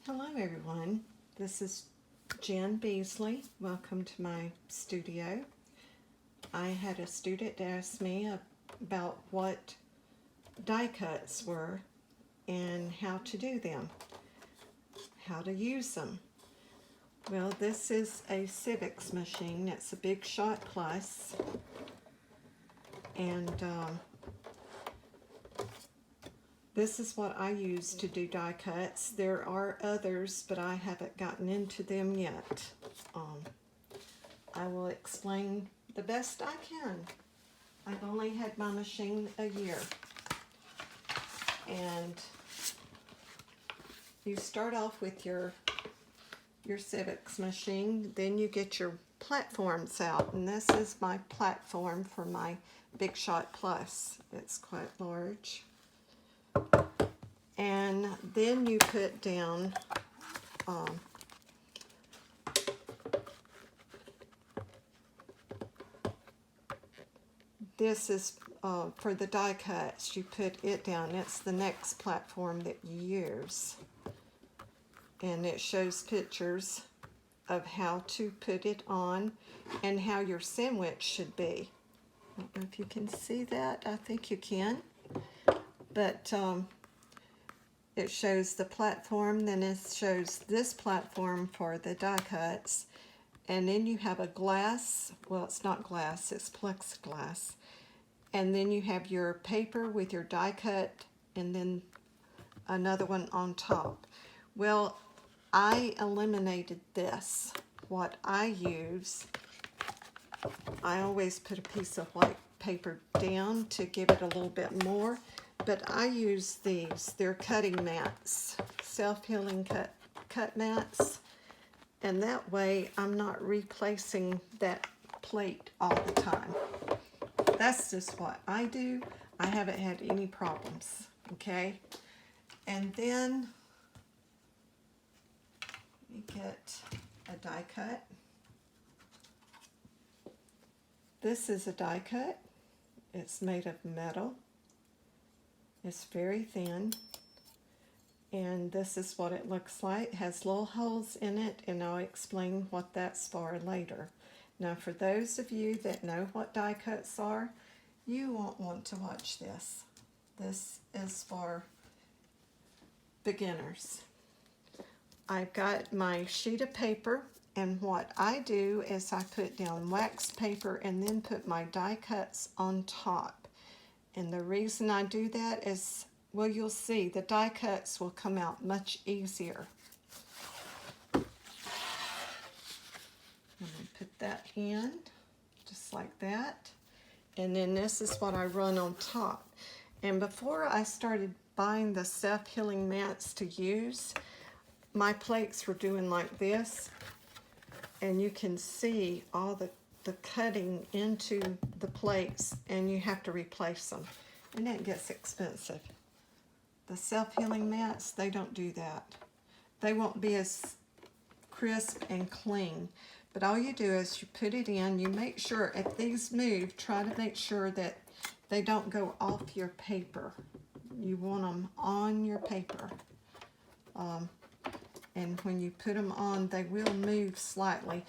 Hello everyone, this is Jen Beasley. Welcome to my studio. I had a student ask me about what die cuts were and how to do them, how to use them. Well, this is a Sizzix machine. It's a Big Shot Plus, and this is what I use to do die cuts. There are others, but I haven't gotten into them yet. I will explain the best I can. I've only had my machine a year. And you start off with your Sizzix machine, then you get your platforms out. And this is my platform for my Big Shot Plus. It's quite large. And then you put down this is for the die cuts. You put it down. It's the next platform that you use, and it shows pictures of how to put it on and how your sandwich should be. I don't know if you can see that. I think you can. But it shows the platform, then it shows this platform for the die cuts, and then you have a glass, well, it's not glass, it's plexiglass, and then you have your paper with your die cut, and then another one on top. Well, I eliminated this. What I use, I always put a piece of white paper down to give it a little bit more. But I use these. They're cutting mats, self-healing cut mats. And that way I'm not replacing that plate all the time. That's just what I do. I haven't had any problems, okay? And then you get a die cut. This is a die cut. It's made of metal. It's very thin, and this is what it looks like. It has little holes in it, and I'll explain what that's for later. Now, for those of you that know what die cuts are, you won't want to watch this. This is for beginners. I've got my sheet of paper, and what I do is I put down wax paper and then put my die cuts on top. And the reason I do that is, well, you'll see, the die cuts will come out much easier. I'm going to put that in, just like that. And then this is what I run on top. And before I started buying the self-healing mats to use, my plates were doing like this. And you can see all the cutting into the plates, and you have to replace them, and that gets expensive. The self-healing mats, they don't do that. They won't be as crisp and clean, but all you do is you put it in. You make sure if these move, try to make sure that they don't go off your paper. You want them on your paper, and when you put them on, they will move slightly.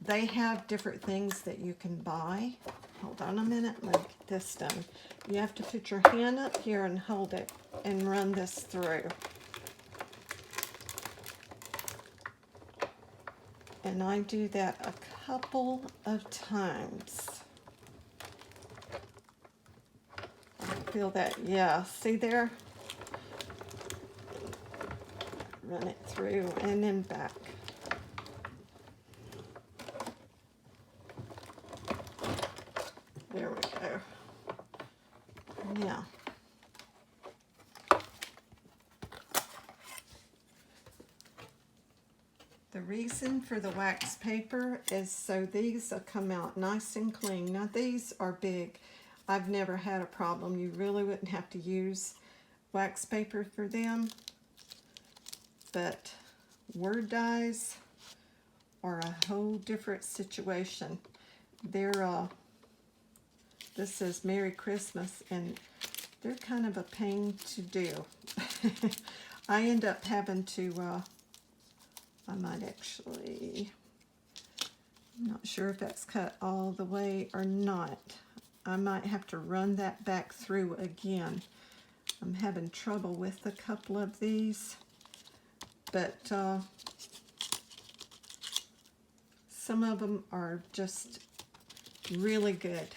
They have different things that you can buy. Hold on a minute, let me get this done. You have to put your hand up here and hold it and run this through. And I do that a couple of times. I feel that, yeah, see there? Run it through and then back. There we go. Now, the reason for the wax paper is so these will come out nice and clean. Now, these are big. I've never had a problem. You really wouldn't have to use wax paper for them. But word dies are a whole different situation. This says Merry Christmas, and they're kind of a pain to do. I end up having to, I might actually, I'm not sure if that's cut all the way or not. I might have to run that back through again. I'm having trouble with a couple of these, but some of them are just really good.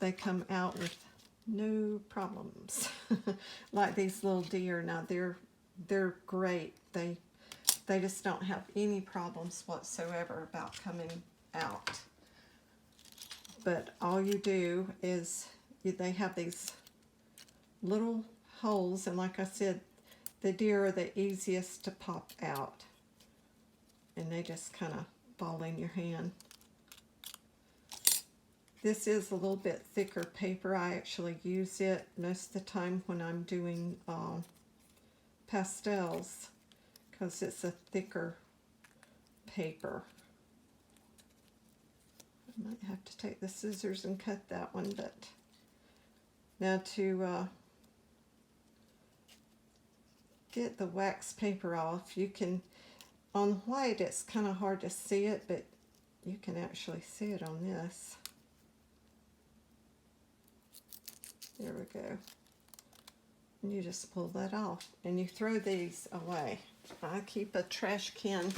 They come out with no problems. Like these little deer, now they're great. They just don't have any problems whatsoever about coming out. But all you do is they have these little holes, and like I said, the deer are the easiest to pop out, and they just kind of fall in your hand. This is a little bit thicker paper. I actually use it most of the time when I'm doing pastels, because it's a thicker paper. I might have to take the scissors and cut that one, but now to get the wax paper off, you can, on white it's kind of hard to see it, but you can actually see it on this. There we go. And you just pull that off, and you throw these away. I keep a trash can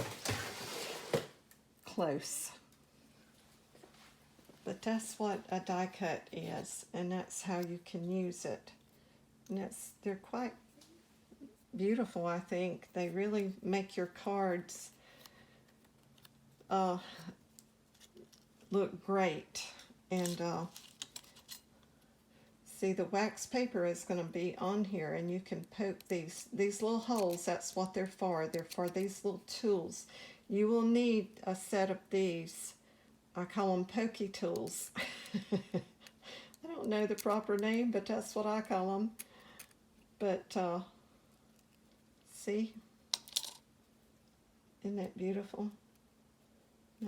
close. But that's what a die cut is, and that's how you can use it. And they're quite beautiful, I think. They really make your cards look great. And see, the wax paper is going to be on here, and you can poke these little holes. That's what they're for. They're for these little tools. You will need a set of these. I call them pokey tools. I don't know the proper name, but that's what I call them. But see, isn't that beautiful?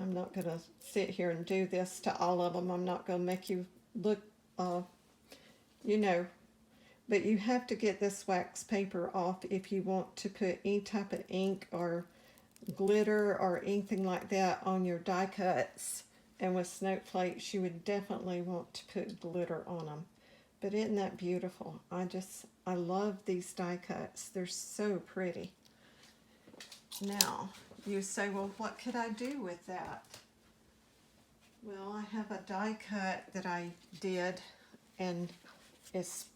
I'm not going to sit here and do this to all of them. I'm not going to make you look, you know, but you have to get this wax paper off if you want to put any type of ink or glitter or anything like that on your die cuts. And with snowflakes, you would definitely want to put glitter on them. But isn't that beautiful? I love these die cuts. They're so pretty. Now, you say, well, what could I do with that? Well, I have a die cut that I did, and it's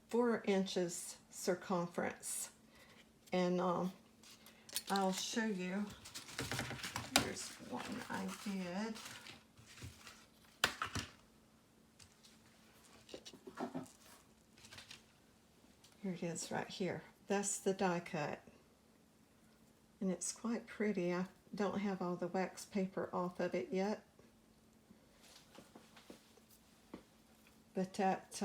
4 inches circumference. And I'll show you. Here's one I did. Here it is right here. That's the die cut. And it's quite pretty. I don't have all the wax paper off of it yet. But that,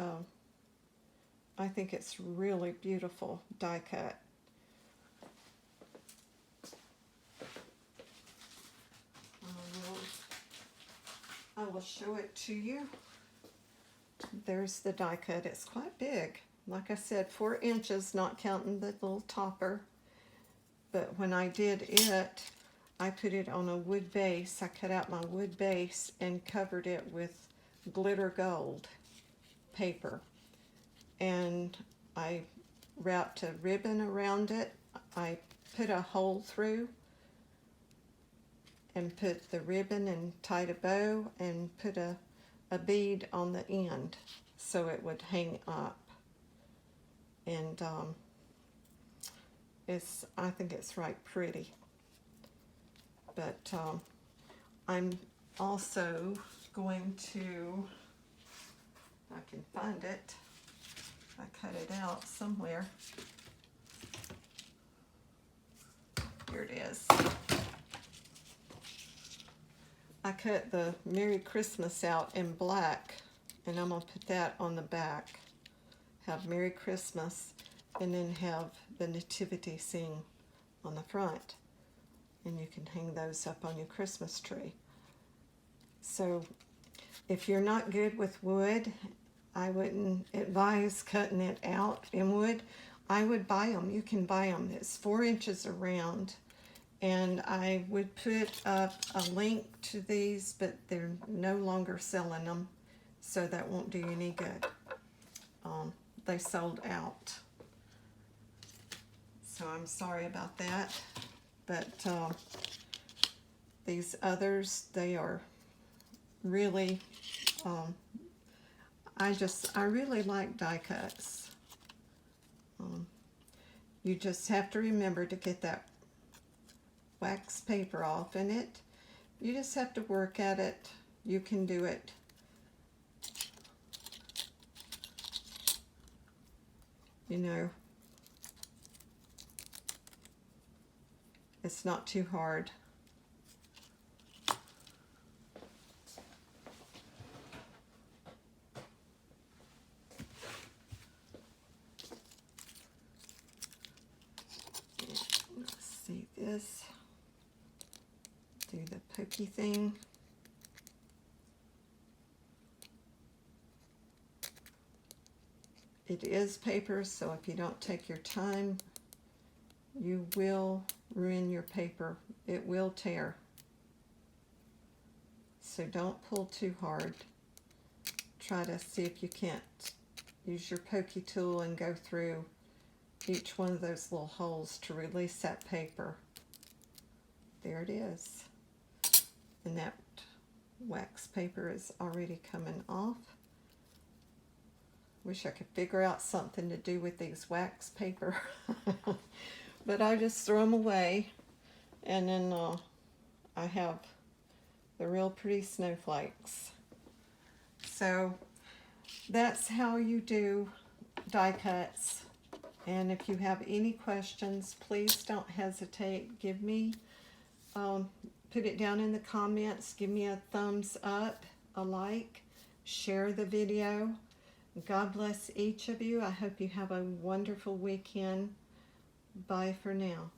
I think it's really beautiful die cut. I will show it to you. There's the die cut. It's quite big. Like I said, 4 inches, not counting the little topper. But when I did it, I put it on a wood base. I cut out my wood base and covered it with glitter gold paper. And I wrapped a ribbon around it. I put a hole through and put the ribbon and tied a bow and put a bead on the end so it would hang up. And I think it's right pretty. But I'm also going to, if I can find it, I cut it out somewhere. Here it is. I cut the Merry Christmas out in black, and I'm going to put that on the back. Have Merry Christmas, and then have the nativity scene on the front. And you can hang those up on your Christmas tree. So if you're not good with wood, I wouldn't advise cutting it out in wood. I would buy them. You can buy them. It's 4 inches around. And I would put up a link to these, but they're no longer selling them, so that won't do you any good. They sold out. So I'm sorry about that. But these others, they are really, I really like die cuts. You just have to remember to get that wax paper off in it. You just have to work at it. You can do it. You know, it's not too hard. Let's see this. Do the pokey thing. It is paper, so if you don't take your time, you will ruin your paper. It will tear. So don't pull too hard. Try to see if you can't use your pokey tool and go through each one of those little holes to release that paper. There it is. And that wax paper is already coming off. Wish I could figure out something to do with these wax paper. But I just throw them away. And then I have the real pretty snowflakes. So that's how you do die cuts. And if you have any questions, please don't hesitate. Give me, put it down in the comments. Give me a thumbs up, a like, share the video. God bless each of you. I hope you have a wonderful weekend. Bye for now.